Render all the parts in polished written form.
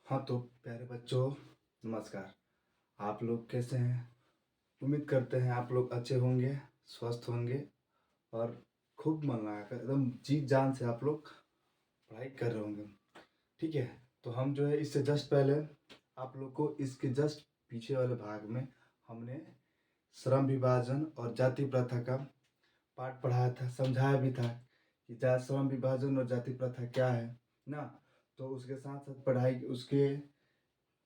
हाँ तो प्यारे बच्चों, नमस्कार। आप लोग कैसे हैं? उम्मीद करते हैं आप लोग अच्छे होंगे, स्वस्थ होंगे और खूब मन लगाकर एकदम जी जान से आप लोग पढ़ाई कर रहे होंगे। ठीक है, तो हम जो है इससे जस्ट पहले आप लोग को इसके जस्ट पीछे वाले भाग में हमने श्रम विभाजन और जाति प्रथा का पाठ पढ़ाया था, समझाया भी था कि श्रम विभाजन और जाति प्रथा क्या है ना। तो उसके साथ साथ पढ़ाई उसके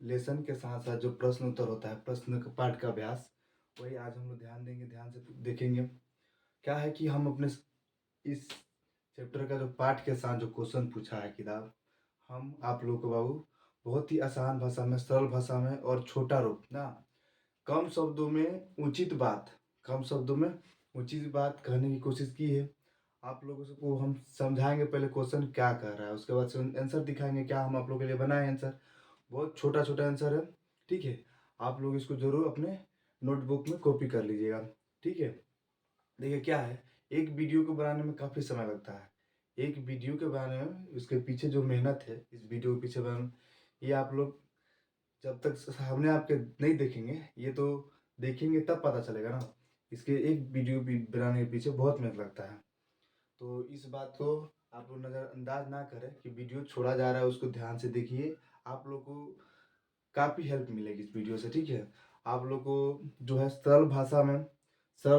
लेसन के साथ साथ जो प्रश्न उत्तर होता है, प्रश्न का पाठ का अभ्यास, वही आज हम लोग ध्यान देंगे, ध्यान से देखेंगे। क्या है कि हम अपने इस चैप्टर का जो पाठ के साथ जो क्वेश्चन पूछा है किताब, हम आप लोगों को बाबू बहुत ही आसान भाषा में, सरल भाषा में और छोटा रूप ना, कम शब्दों में उचित बात, कम शब्दों में उचित बात कहने की कोशिश की है। आप लोगों को हम समझाएंगे पहले क्वेश्चन क्या कह रहा है, उसके बाद से आंसर दिखाएंगे क्या हम आप लोगों के लिए बनाए आंसर। बहुत छोटा छोटा आंसर है, ठीक है। आप लोग इसको जरूर अपने नोटबुक में कॉपी कर लीजिएगा, ठीक है। देखिए क्या है, एक वीडियो को बनाने में काफ़ी समय लगता है। एक वीडियो के बनाने में उसके पीछे जो मेहनत है, इस वीडियो के पीछे बनाने, ये आप लोग जब तक सामने आपके नहीं देखेंगे, ये तो देखेंगे तब पता चलेगा ना। इसके एक वीडियो भी बनाने के पीछे बहुत मेहनत लगता है। तो इस बात को आप लोग नज़रअंदाज ना करें कि वीडियो छोड़ा जा रहा है, उसको ध्यान से देखिए। आप लोग को काफ़ी हेल्प मिलेगी इस वीडियो से, ठीक है। आप लोग को जो है सरल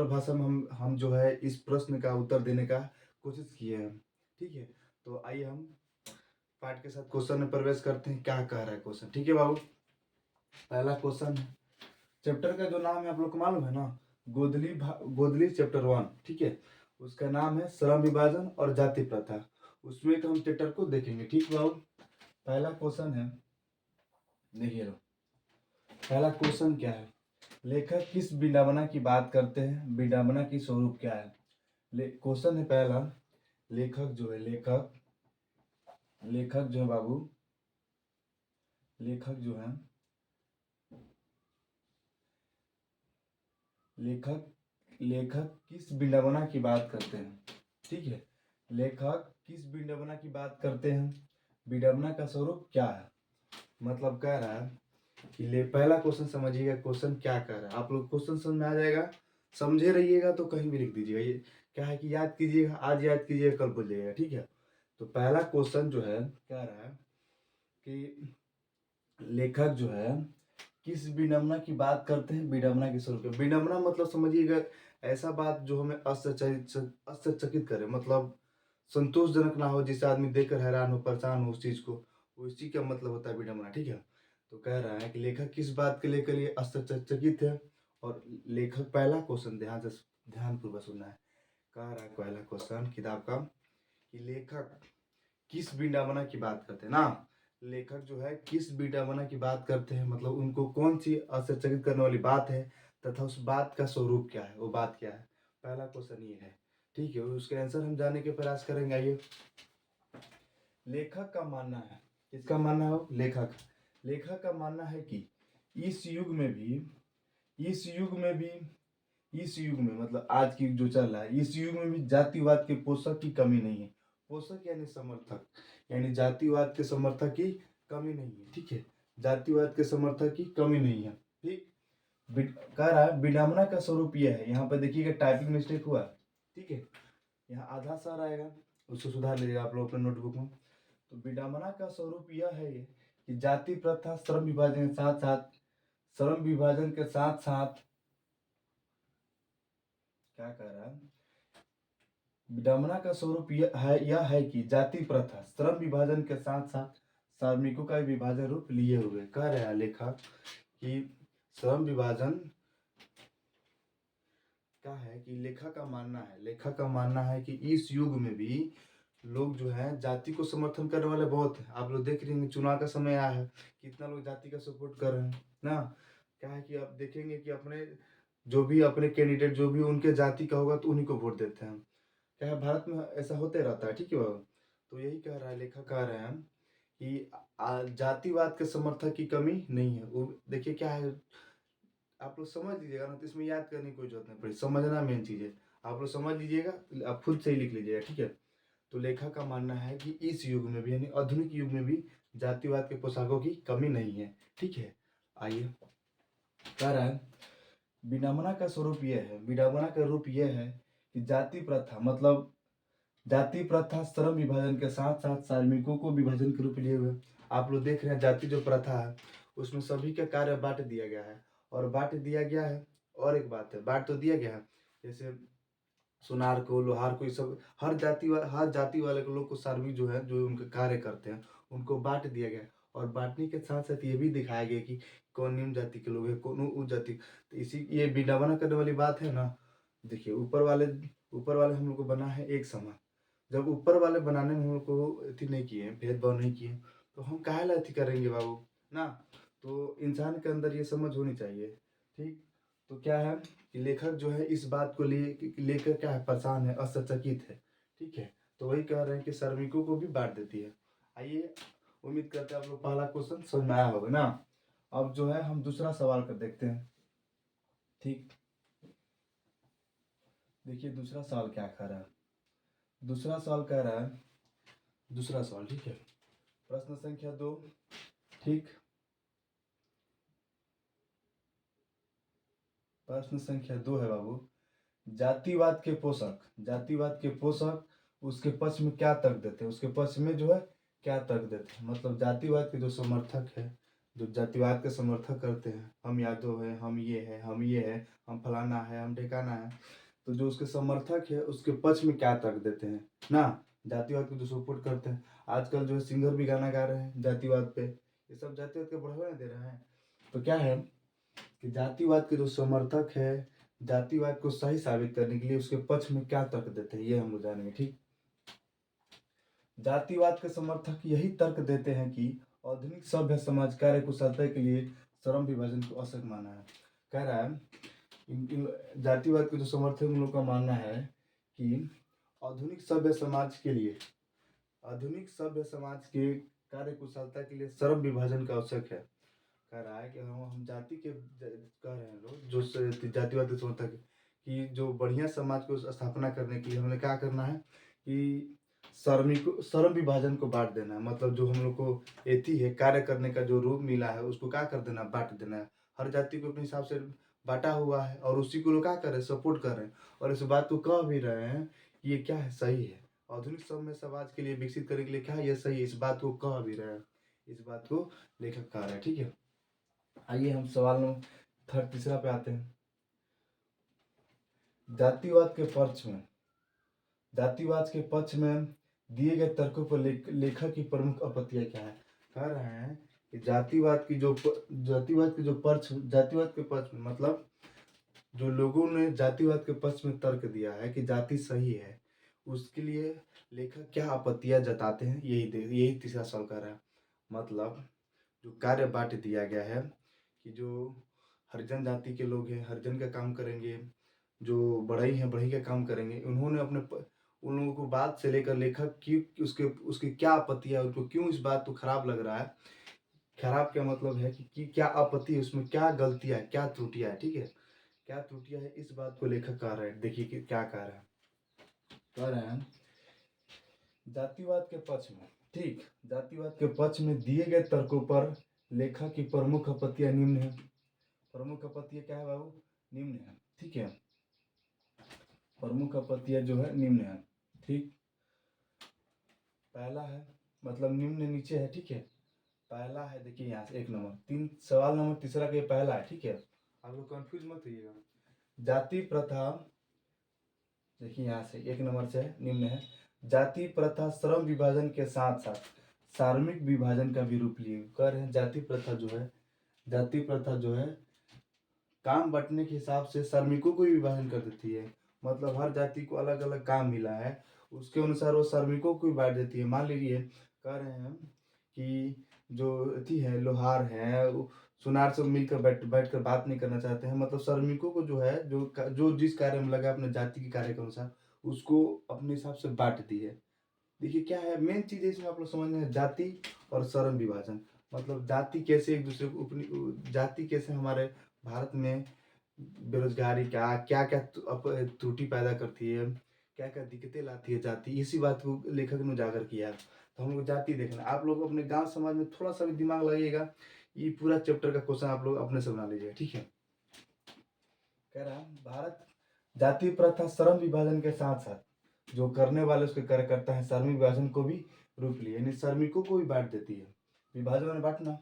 भाषा में हम जो है इस प्रश्न का उत्तर देने का कोशिश किए हैं, ठीक है। तो आइए हम पाठ के साथ क्वेश्चन में प्रवेश करते हैं, क्या कह रहा है क्वेश्चन, ठीक है बाबू। पहला क्वेश्चन है, चैप्टर का जो नाम है आप लोग को मालूम है ना, गोदली चैप्टर 1, ठीक है। उसका नाम है श्रम विभाजन और जाति प्रथा। उसमें एक हम चैप्टर को देखेंगे, ठीक बाबू। पहला क्वेश्चन है, देखिए लो, पहला क्वेश्चन क्या है, लेखक किस विडंबना की बात करते हैं, विडंबना की स्वरूप क्या है। क्वेश्चन है पहला, लेखक जो है, लेखक जो है बाबू, लेखक जो है, लेखक किस विडंबना की बात करते हैं, ठीक है। लेखक किस विडंबना की बात करते हैं, विडंबना का स्वरूप क्या है। मतलब कह रहा है कि पहला क्वेश्चन समझिएगा, क्वेश्चन क्या कह रहा है। आप लोग क्वेश्चन समझ में आ जाएगा, समझे रहिएगा तो कहीं भी लिख दीजिएगा। ये क्या है कि याद कीजिएगा, आज याद कीजिएगा, कल भूल जाइएगा, ठीक है। तो पहला क्वेश्चन जो है कह रहा है कि लेखक जो है किस विडंबना की बात करते हैं, विडंबना के स्वरूप। विडंबना मतलब समझिएगा ऐसा बात जो हमें आश्चर्यचकित करे, मतलब संतोषजनक ना हो, जिसे आदमी देखकर हैरान हो, परेशान हो उस चीज को, उसी का मतलब होता है विडंबना, ठीक है। तो कह रहा है कि लेखक किस बात के लेकर ये आश्चर्यचकित है। और लेखक, पहला क्वेश्चन ध्यान पूर्वक सुनना है। कह रहा है पहला क्वेश्चन किताब का कि लेखक किस विडंबना की बात करते हैं ना। लेखक जो है किस विडंबना की बात करते हैं, मतलब उनको कौन सी आश्चर्यचकित करने वाली बात है, तथा उस बात का स्वरूप क्या है, वो बात क्या है। पहला क्वेश्चन ये है, ठीक है। उसके आंसर हम जानने के प्रयास करेंगे। आइए, लेखक का मानना है, किसका मानना है, लेखक लेखक का मानना है कि इस युग में भी इस युग में भी इस युग में, मतलब आज की जो चल रहा है, इस युग में भी जातिवाद के पोषक की कमी नहीं है। पोषक यानी समर्थक, यानी जातिवाद के समर्थक की कमी नहीं है, ठीक है। जातिवाद के समर्थक की कमी नहीं है, ठीक। कह रहा है विडंबना का स्वरूप यह है, यहाँ पर देखिएगा टाइपिंग मिस्टेक हुआ, ठीक है। यहाँ आधा सा आएगा, उसको सुधार लीजिएगा आप लोग अपने नोटबुक में। तो विडंबना का स्वरूप यह है कि जाति प्रथा श्रम विभाजन के साथ साथ क्या कह रहा है, विडंबना का स्वरूप यह है कि जाति प्रथा श्रम विभाजन के साथ साथ श्रमिकों का विभाजन रूप लिए हुए। कह रहे हैं लेखक कि श्रम विभाजन क्या है कि लेखक का मानना है कि इस युग में भी लोग जो है जाति को समर्थन करने वाले बहुत हैं। आप लोग देख रहे हैं चुनाव का समय आया है, कितना लोग जाति का सपोर्ट कर रहे हैं ना। क्या है कि आप देखेंगे कि अपने कैंडिडेट जो भी उनके जाति का होगा तो उन्हीं को वोट देते हैं। क्या है, भारत में ऐसा होते रहता है, ठीक है बाबू। तो यही कह रहा है लेखक, कह रहे हैं कि जातिवाद के समर्थक की कमी नहीं है। वो देखिए क्या है, आप लोग समझ लीजिएगा ना, तो इसमें याद करने की कोई जरूरत नहीं पड़ी, समझना मेन चीज़ है। आप लोग समझ लीजिएगा, आप खुद से ही लिख लीजिएगा, ठीक है। तो लेखक का मानना है कि इस युग में भी यानी आधुनिक युग में भी जातिवाद के पोशाकों की कमी नहीं है। ठीक है, आइए कह रहा है विडंबना का स्वरूप यह है, विडंबना का रूप यह है कि जाति प्रथा मतलब जाति प्रथा श्रम विभाजन के साथ साथ श्रमिकों को विभाजन के रूप लिए हुए। आप लोग देख रहे हैं जाति जो प्रथा है उसमें सभी का कार्य बांट दिया गया है और बांट दिया गया है। और एक बात है, बांट तो दिया गया है, जैसे सुनार को, लोहार को, ये सब हर जाति वाले लोग को श्रमिक जो है जो उनके कार्य करते हैं उनको बांट दिया गया है। और बांटने के साथ साथ ये भी दिखाया गया कि कौन निम्न जाति के लोग हैं, कौन उच्च जाति। तो इसी ये विडंबना करने वाली बात है ना। देखिए ऊपर वाले हम लोग को बना है एक समान। जब ऊपर वाले बनाने में हम लोग को अथी नहीं किए, भेदभाव नहीं किए, तो हम काहे ला अथी करेंगे बाबू ना। तो इंसान के अंदर ये समझ होनी चाहिए। ठीक, तो क्या है कि लेखक जो है इस बात को लेकर क्या है, परेशान है, असचकित है। ठीक है, तो वही कह रहे हैं कि श्रमिकों को भी बांट देती है। आइए, उम्मीद करते हैं आप लोग पहला क्वेश्चन समझ में आया होगा ना। अब जो है हम दूसरा सवाल कर देखते हैं। ठीक, देखिए दूसरा सवाल क्या कह रहा है। दूसरा सवाल कह रहा है, दूसरा सवाल ठीक है, प्रश्न संख्या 2। ठीक, प्रश्न संख्या 2 है बाबू, जातिवाद के पोषक, जातिवाद के पोषक उसके पक्ष में क्या तर्क देते हैं, उसके पक्ष में जो है क्या तर्क देते हैं। मतलब जातिवाद के जो समर्थक है, जो जातिवाद के समर्थक करते हैं, हम यादव है, हम ये है, हम ये है, हम फलाना है, हम ढेकाना है, तो जो उसके समर्थक है उसके पक्ष में क्या तर्क देते हैं ना। जातिवाद को जो सपोर्ट करते हैं, आजकल जो है सिंगर भी गाना गा रहे हैं जातिवाद पे, ये सब जातिवाद के बढ़ावा नहीं दे रहे हैं। तो क्या है कि जातिवाद के जो समर्थक है जातिवाद को सही साबित करने के लिए उसके पक्ष में क्या तर्क देते हैं, ये हम लोग जानेंगे। ठीक, जातिवाद के समर्थक यही तर्क देते हैं कि आधुनिक सभ्य समाज कार्य कुशलता के लिए श्रम विभाजन को आवश्यक माना है। कह रहा है जातिवाद के जो समर्थक उन लोग का मानना है कि आधुनिक सभ्य समाज के लिए, आधुनिक सभ्य समाज के कार्य कुशलता के लिए श्रम विभाजन का आवश्यक है। कह रहा है कि हम जाति के कह रहे हैं लोग जो जातिवाद के समर्थक कि जो बढ़िया समाज को स्थापना करने के लिए हमें क्या करना है कि श्रम विभाजन को बांट देना है। मतलब जो हम लोग को एथी है कार्य करने का जो रूप मिला है उसको क्या कर देना, बांट देना है। हर जाति को अपने हिसाब से बांटा हुआ है और उसी को लोग क्या कर रहे हैं, सपोर्ट कर रहे हैं और इस बात को कह भी रहे हैं कि ये क्या है, सही है। आधुनिक सभ्य समाज के लिए विकसित करने के लिए क्या है, ये सही है, इस बात को कह भी रहे हैं, इस बात को लेखक कह रहे हैं। ठीक है, आइए हम सवाल नंबर तीसरा पे आते हैं। जातिवाद के पक्ष में, जातिवाद के पक्ष में दिए गए तर्कों पर लेखक की प्रमुख आपत्तियां क्या है। कह रहे हैं कि जातिवाद के जो जातिवाद के पक्ष में मतलब जो लोगों ने जातिवाद के पक्ष में तर्क दिया है कि जाति सही है, उसके लिए लेखक क्या आपत्तियां जताते हैं, यही तीसरा सवाल कर रहा है। मतलब जो कार्य बांट दिया गया है कि जो हरिजन जाति के लोग हैं हरिजन का काम करेंगे, जो बढ़ई हैं बढ़ई का काम करेंगे, उन्होंने उन लोगों को बात से लेकर लेखक की उसकी क्या आपत्ति है, उनको क्यों इस बात को खराब लग रहा है। खराब क्या मतलब है कि क्या आपत्ति है, उसमें क्या गलतियाँ है, क्या त्रुटियाँ है। ठीक है, क्या त्रुटियाँ है, इस बात को लेखक कह रहे हैं। देखिए कि क्या कह रहे हैं, कह रहे हैं जातिवाद के पक्ष में, ठीक, जातिवाद के पक्ष में दिए गए तर्कों पर लेखक की प्रमुख आपत्तियां निम्न है। प्रमुख आपत्तियां क्या है बाबू, निम्न है। ठीक है, प्रमुख आपत्तियां जो है निम्न है। ठीक, पहला है मतलब निम्न नीचे है। ठीक है, पहला है, देखिए यहाँ से 1 नंबर सवाल नंबर तीसरा का ये पहला है। ठीक है, आप लोग कंफ्यूज मत होइएगा। जाति प्रथा, देखिए यहाँ से 1 नंबर से निम्न है, जाति प्रथा श्रम विभाजन के साथ साथ कार्मिक विभाजन का भी रूप लिए। कह रहे हैं जाति प्रथा जो है काम बंटने के हिसाब से श्रमिकों को भी विभाजन कर देती है। मतलब हर जाति को अलग अलग काम मिला है, उसके अनुसार वो श्रमिकों को भी बांट देती है। मान लीजिए कह रहे हैं कि जो अथी है लोहार है, सुनार से मिलकर बैठ कर बात नहीं करना चाहते हैं। मतलब श्रमिकों को जो है जो जिस कार्य में लगा अपने जाति के कार्य के अनुसार उसको अपने हिसाब से बांट दी है। देखिए क्या है मेन चीज़ इसमें आप लोग समझना है, जाति और श्रम विभाजन। मतलब जाति कैसे एक दूसरे को अपनी जाति कैसे हमारे भारत में बेरोजगारी क्या क्या क्या त्रुटि पैदा करती है, क्या क्या दिक्कतें लाती है जाति, इसी बात को लेखक ने उजागर किया है। तो हम लोग जाति देखना, आप लोग अपने गांव समाज में थोड़ा सा भी दिमाग लगाइएगा, ये पूरा चैप्टर का क्वेश्चन आप लोग अपने से बना लीजिएगा, ठीक है। कह रहा है भारत जाति प्रथा श्रम विभाजन के साथ साथ जो करने वाले उसके कार्य करता है श्रमिक विभाजन को भी रूप लिए, यानी श्रमिकों को भी बांट देती है। विभाजन में बांटना।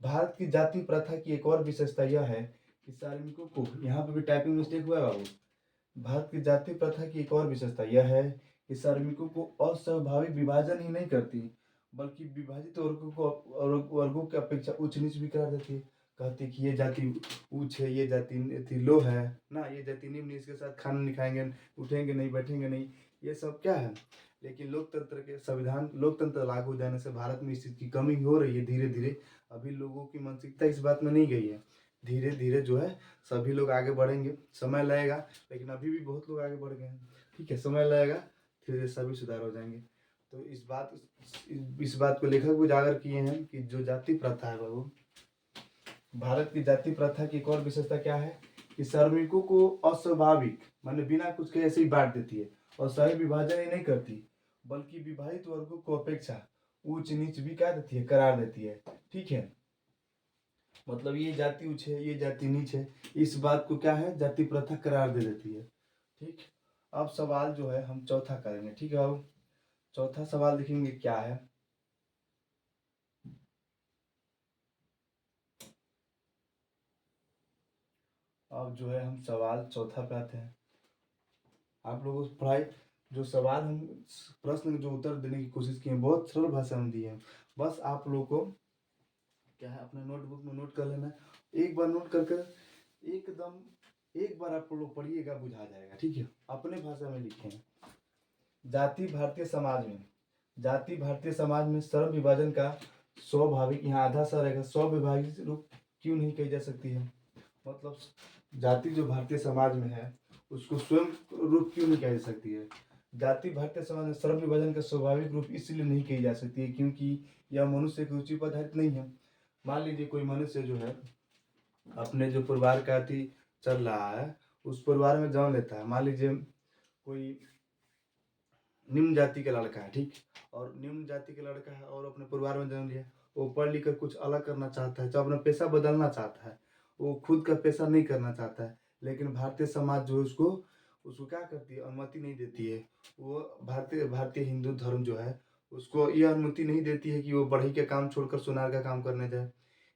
भारत की जाति प्रथा की एक और विशेषता यह है कि श्रमिकों को, यहाँ पे भी टाइपिंग मिस्टेक हुआ है बाबू। भारत की जाति प्रथा की एक और विशेषता यह है कि श्रमिकों को अस्वाभाविक विभाजन ही नहीं करती, बल्कि विभाजित वर्गों की अपेक्षा उच्च नीच भी करार देती है। कहती कि ये जाति ऊंच है, ये जाति लो है ना, ये जाति निम्न, इसके साथ खाना नहीं खाएंगे, उठेंगे नहीं, बैठेंगे नहीं, ये सब क्या है। लेकिन लोकतंत्र के संविधान, लोकतंत्र लागू हो जाने से भारत में इस चीज़ की कमी हो रही है धीरे धीरे। अभी लोगों की मानसिकता इस बात में नहीं गई है। धीरे धीरे जो है सभी लोग आगे बढ़ेंगे, समय लगेगा, लेकिन अभी भी बहुत लोग आगे बढ़ गए हैं, ठीक है। समय लगेगा, धीरे सभी सुधार हो जाएंगे। तो इस बात को लेखक उजागर किए हैं कि जो जाति प्रथा है बाबू, भारत की जाति प्रथा की एक और विशेषता क्या है कि श्रमिकों को अस्वाभाविक, माने बिना कुछ के ऐसे ही बांट देती है, और सही विभाजन ही नहीं करती, बल्कि विभाजित वर्गों को अपेक्षा उच्च नीच भी क्या देती है, करार देती है, ठीक है। मतलब ये जाति उच्च है, ये जाति नीच है, इस बात को क्या है, जाति प्रथा करार दे देती है, ठीक। अब सवाल जो है हम चौथा करेंगे, ठीक है बाबू। चौथा सवाल देखेंगे क्या है। अब जो है हम सवाल चौथा पे आते हैं। आप लोगों को पढ़ाई जो सवाल हम प्रश्न जो उत्तर देने की कोशिश किए हैं बहुत सरल भाषा में दिए हैं, बस आप लोगों को क्या है अपने नोटबुक में नोट कर लेना है। एक बार नोट कर एकदम एक बार आप लोग पढ़िएगा, बुझा जाएगा, ठीक है। अपने भाषा में लिखे हैं। जाति भारतीय समाज में, जाति भारतीय समाज में श्रम विभाजन का स्वाभाविक, यहाँ आधा सा रहेगा, स्वाभाविक रूप क्यों नहीं कही जा सकती है। मतलब जाति जो भारतीय समाज में है उसको स्वयं रूप क्यों नहीं कही जा सकती है। जाति भारतीय समाज में श्रम विभाजन का स्वाभाविक रूप इसलिए नहीं कही जा सकती है क्योंकि यह मनुष्य की रुचि पर आधारित नहीं है। मान लीजिए कोई मनुष्य जो है अपने जो परिवार का अति चल रहा है उस परिवार में जन्म लेता है। मान लीजिए कोई निम्न जाति का लड़का है, ठीक, और निम्न जाति का लड़का है और अपने परिवार में जन्म लिया, वो पढ़ लिख कर कुछ अलग करना चाहता है, जो अपना पेशा बदलना चाहता है, वो खुद का पेशा नहीं करना चाहता है, लेकिन भारतीय समाज जो है उसको उसको क्या करती है, अनुमति नहीं देती है। वो भारतीय हिंदू धर्म जो है उसको ये अनुमति नहीं देती है कि वो बढ़ई के काम छोड़कर सुनार का काम करने जाए।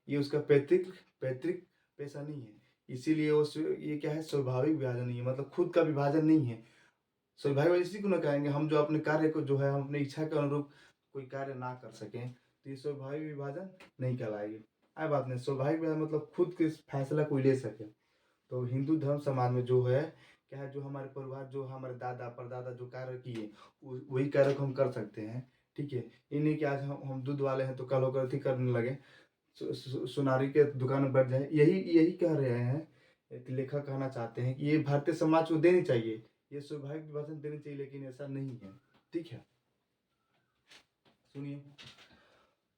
ये उसका पैतृक पैतृक पेशा नहीं है, इसीलिए वो ये क्या है, स्वाभाविक विभाजन नहीं है, मतलब खुद का विभाजन नहीं है। स्वाभाविक इसी को ना कहेंगे हम, जो अपने कार्य को जो है हम अपनी इच्छा के अनुरूप कोई कार्य ना कर सकें तो ये स्वाभाविक विभाजन नहीं कहलाएगी। आई बात नहीं, स्वाभाविक विभाजन मतलब खुद के फैसला कोई ले सके। तो हिंदू धर्म समाज में जो है क्या है, जो हमारे परिवार, जो हमारे दादा परदादा जो कार्य किए वही कार्य को हम कर सकते हैं, ठीक है। ये नहीं कि आज हम दूध वाले हैं तो कल होकर अथी करने लगे, सुनारी के दुकान में बैठ जाए। यही यही कह रहे हैं, एक लेखक कहना चाहते हैं कि ये भारतीय समाज को देनी चाहिए, ये स्वाभाविक विभाजन देनी चाहिए, लेकिन ऐसा नहीं है, ठीक है। सुनिए,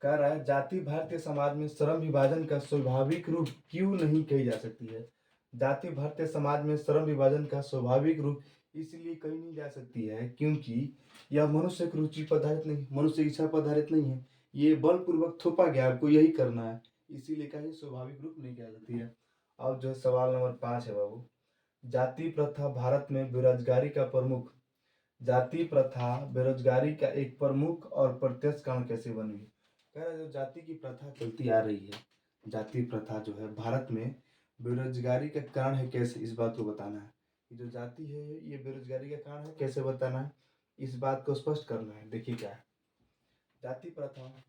कह रहा है जाति भारतीय समाज में श्रम विभाजन का स्वाभाविक रूप क्यों नहीं कही जा सकती है। जाति भारतीय समाज में श्रम विभाजन का स्वाभाविक रूप इसलिए कही नहीं जा सकती है क्योंकि यह मनुष्य की रुचि पर आधारित नहीं, मनुष्य इच्छा पर आधारित नहीं है, ये बलपूर्वक थोपा गया, आपको यही करना है, इसीलिए कहीं स्वाभाविक रूप नहीं कह सकती है। अब जो सवाल नंबर 5 है बाबू, जाति प्रथा भारत में बेरोजगारी का प्रमुख, जाति प्रथा बेरोजगारी का एक प्रमुख और प्रत्यक्ष कारण कैसे बनी। कह रहा जो जाति की प्रथा चलती आ रही है, जाति प्रथा जो है भारत में बेरोजगारी का कारण है कैसे, इस बात को बताना है कि जो जाति है ये बेरोजगारी का कारण है, कैसे बताना है, इस बात को स्पष्ट करना है। देखिए क्या है, जाति प्रथा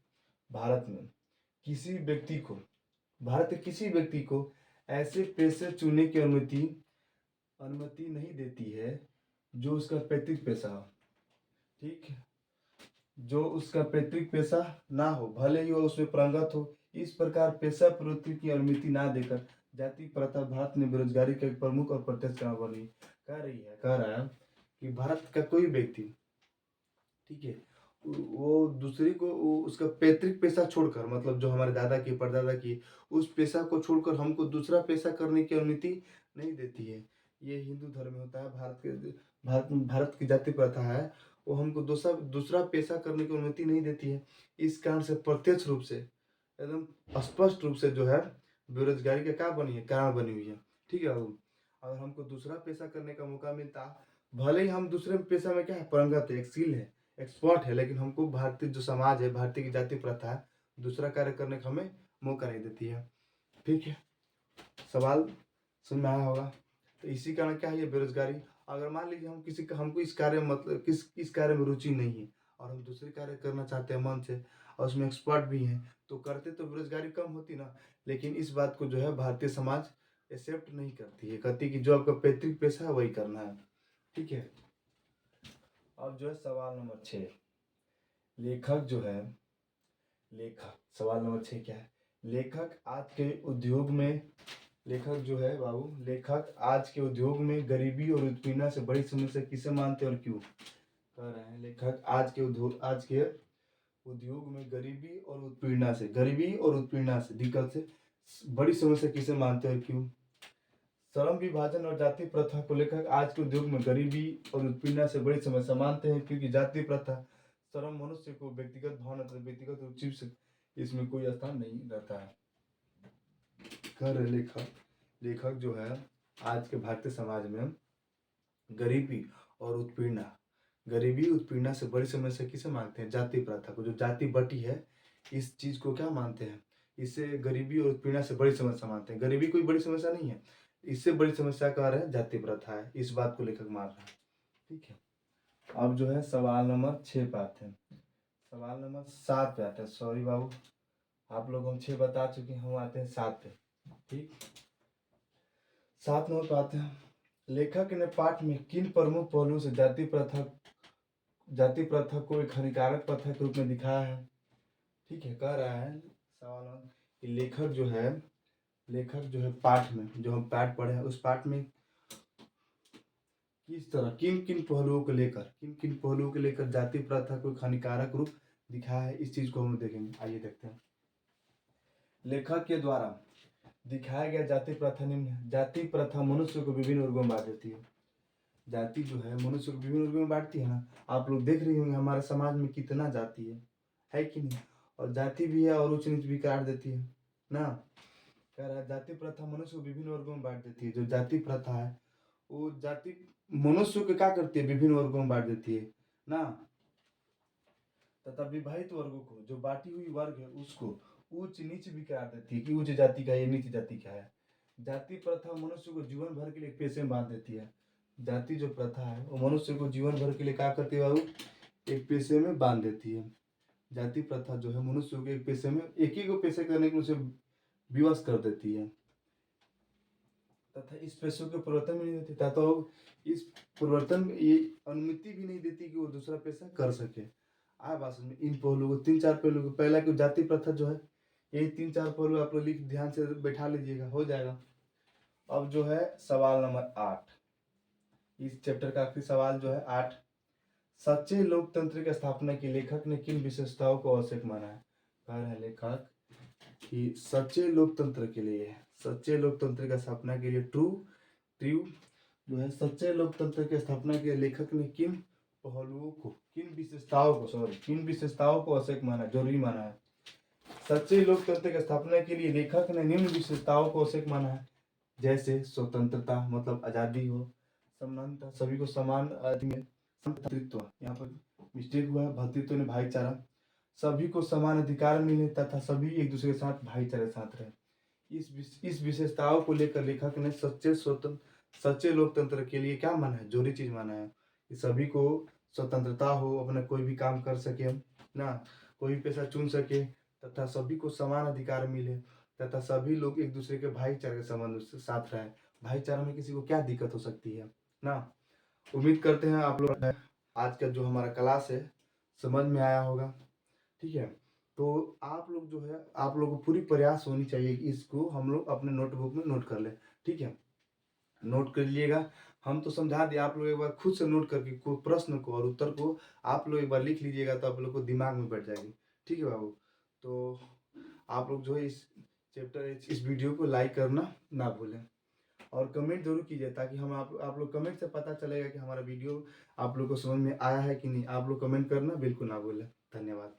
भारत में किसी व्यक्ति को, भारत के किसी व्यक्ति को ऐसे पेशे चुनने की अनुमति नहीं देती है जो उसका पैतृक पेशा हो, ठीक है, जो उसका पैतृक पेशा ना हो, भले ही वो उसमें पारंगत हो। इस प्रकार पेशा प्रवृत्ति की अनुमति ना देकर जाति प्रथा भारत में बेरोजगारी का एक प्रमुख और प्रत्यक्ष कारण बनी। कह रहा है कि भारत का कोई व्यक्ति, ठीक है, वो दूसरे को उसका पैतृक पेशा छोड़कर, मतलब जो हमारे दादा की परदादा की, उस पेशा को छोड़कर हमको दूसरा पेशा करने की अनुमति नहीं देती है। ये हिंदू धर्म में होता है, भारत के भारत भारत की जाति प्रथा है, वो हमको दूसरा दूसरा पेशा करने की अनुमति नहीं देती है। इस कारण से प्रत्यक्ष रूप से, एकदम स्पष्ट रूप से जो है बेरोज़गारी का क्या बनी है, कारण बनी हुई है। ठीक है बाबू? अगर हमको दूसरा पेशा करने का मौका मिलता, भले ही हम दूसरे पेशा में क्या है, पारंगत है, एक स्किल है, एक्सपर्ट है, लेकिन हमको भारतीय जो समाज है, भारतीय की जाति प्रथा है, दूसरा कार्य करने का हमें मौका नहीं देती है। ठीक है? सवाल समझ में आया होगा। तो इसी कारण क्या है, ये बेरोज़गारी। अगर मान लीजिए हम किसी का हमको इस कार्य में मतलब इस कार्य में रुचि नहीं है और हम दूसरे कार्य करना चाहते हैं मन से और उसमें एक्सपर्ट भी हैं, तो करते तो बेरोज़गारी कम होती ना। लेकिन इस बात को जो है भारतीय समाज एक्सेप्ट नहीं करती है, कहती है कि जो आपका पैतृक पेशा है वही करना है। ठीक है? अब जो है सवाल नंबर 6, लेखक जो है, लेखक सवाल नंबर 6 क्या है? लेखक आज के उद्योग में, लेखक जो है बाबू, लेखक आज के उद्योग में गरीबी और उत्पीड़न से बड़ी समस्या किसे मानते हैं और क्यों? कह रहे हैं लेखक आज के उद्योग में गरीबी और उत्पीड़न से दिक्कत से बड़ी समस्या किसे मानते हैं और क्यों? श्रम विभाजन और जाति प्रथा को लेकर आज के उद्योग में गरीबी और उत्पीड़न से बड़ी समस्या मानते हैं, क्योंकि जाति प्रथा श्रम मनुष्य को व्यक्तिगत भावना तथा व्यक्तिगत रुचि से इसमें कोई स्थान नहीं रहता है। कह रहे लेखक जो है आज के भारतीय समाज में गरीबी उत्पीड़न से बड़ी समस्या किसे मानते हैं? जाति प्रथा को, जो जाति बटी है, इस चीज को क्या मानते हैं? इससे गरीबी और उत्पीड़न से बड़ी समस्या मानते हैं। गरीबी कोई बड़ी समस्या नहीं है, इससे बड़ी समस्या कह रहे हैं जाति प्रथा है, इस बात को लेखक मान रहा है। ठीक है? अब जो है सवाल नंबर 6 पे आते हैं, सवाल नंबर 7 पे आते हैं। सॉरी बाबू, आप लोग हम 6 बता चुके हैं, हम आते हैं 7 पे। ठीक, 7 नंबर पे आते हैं। लेखक ने पाठ में किन प्रमुख पहलुओं से जाति प्रथा को एक हानिकारक प्रथा के रूप में दिखाया है? ठीक है, कह रहा है सवाल कि लेखक जो है पाठ में, जो हम पाठ पढ़े हैं, उस पाठ में किस तरह किन किन पहलुओं को लेकर जाति प्रथा को एक हानिकारक रूप दिखाया है, इस चीज को हम देखेंगे। आइए देखते हैं। लेखक के द्वारा दिखाया गया जाति प्रथा निम्न है। जाति प्रथा मनुष्य को विभिन्न वर्गों में बांट देती है। जाति जो है मनुष्य को विभिन्न वर्गों में बांटती है ना। आप लोग देख रहे होंगे हमारे समाज में कितना जाति है कि नहीं? और जाति भी है और उच्च नीच भी काट देती है ना। कह रहा है जाति प्रथा मनुष्य को विभिन्न वर्गों में बांट देती है। जो जाति प्रथा है वो जाति मनुष्य को क्या करती है? विभिन्न वर्गों में बांट देती है ना। तथा विवाहित वर्गों को, जो बांटी हुई वर्ग है, उसको उच्च नीच भी करार देती है कि उच्च जाति का है, नीच जाति का है। जाति प्रथा मनुष्य को जीवन भर के लिए पेशे में बांध देती है। जाति जो प्रथा है वो मनुष्य को जीवन भर के लिए क्या करती है बाबू? एक पेशे में बांध देती है। जाति प्रथा जो है मनुष्य को एक पेशे में, एक ही को पेशे करने के लिए उसे विवश कर देती है तथा इस पेशों के परिवर्तन भी नहीं देती, तथा इस परिवर्तन ये अनुमति भी नहीं देती कि वो दूसरा पेशा कर सके। आया बात समझ में? इन पहलुओं को, 3-4 पहलुओं को, पहला कि जाति प्रथा जो है, यही 3-4 पहलू आप लोग लिख ध्यान से बैठा लीजिएगा, हो जाएगा। अब जो है सवाल नंबर 8, इस चैप्टर का आखिरी सवाल जो है 8, सच्चे लोकतंत्र की स्थापना की लेखक ने किन विशेषताओं को आवश्यक माना है? कह रहे हैं लेखक कि सच्चे लोकतंत्र की स्थापना के लिए ट्रू जो है, सच्चे लोकतंत्र की स्थापना के लिए लेखक ने किन विशेषताओं को आवश्यक माना, जरूरी माना है? सच्चे लोकतंत्र की स्थापना के लिए लेखक ने निम्न विशेषताओं को आवश्यक माना है, जैसे स्वतंत्रता, मतलब आजादी हो, समानता, सभी को समान भ्रातृत्व, यहाँ पर मिस्टेक हुआ है, भ्रातृत्व ने भाईचारा, सभी को समान अधिकार मिले तथा सभी एक दूसरे के साथ भाईचारे के साथ रहे। इस विशेषताओं को लेकर लेखक ने सच्चे लोकतंत्र के लिए क्या माना है, जरूरी चीज माना है कि सभी को स्वतंत्रता हो, अपना कोई भी काम कर सके ना, कोई पेशा चुन सके, तथा सभी को समान अधिकार मिले, तथा सभी लोग एक दूसरे के भाईचारे के संबंध से साथ रहे। भाईचारा में किसी को क्या दिक्कत हो सकती है ना। उम्मीद करते हैं आप लोग आज का जो हमारा क्लास है समझ में आया होगा। ठीक है, तो आप लोग जो है, आप लोगों को पूरी प्रयास होनी चाहिए कि इसको हम लोग अपने नोटबुक में नोट कर ले। ठीक है, नोट कर लीजिएगा। हम तो समझा दिए, आप लोग एक बार खुद से नोट करके को प्रश्न को और उत्तर को आप लोग एक बार लिख लीजिएगा, तो आप लोग को दिमाग में बैठ जाएगी। ठीक है बाबू, तो आप लोग जो है इस वीडियो को लाइक करना ना भूलें। और कमेंट ज़रूर कीजिए, ताकि हम आप लोग कमेंट से पता चलेगा कि हमारा वीडियो आप लोग को समझ में आया है कि नहीं। आप लोग कमेंट करना बिल्कुल ना भूलें। धन्यवाद।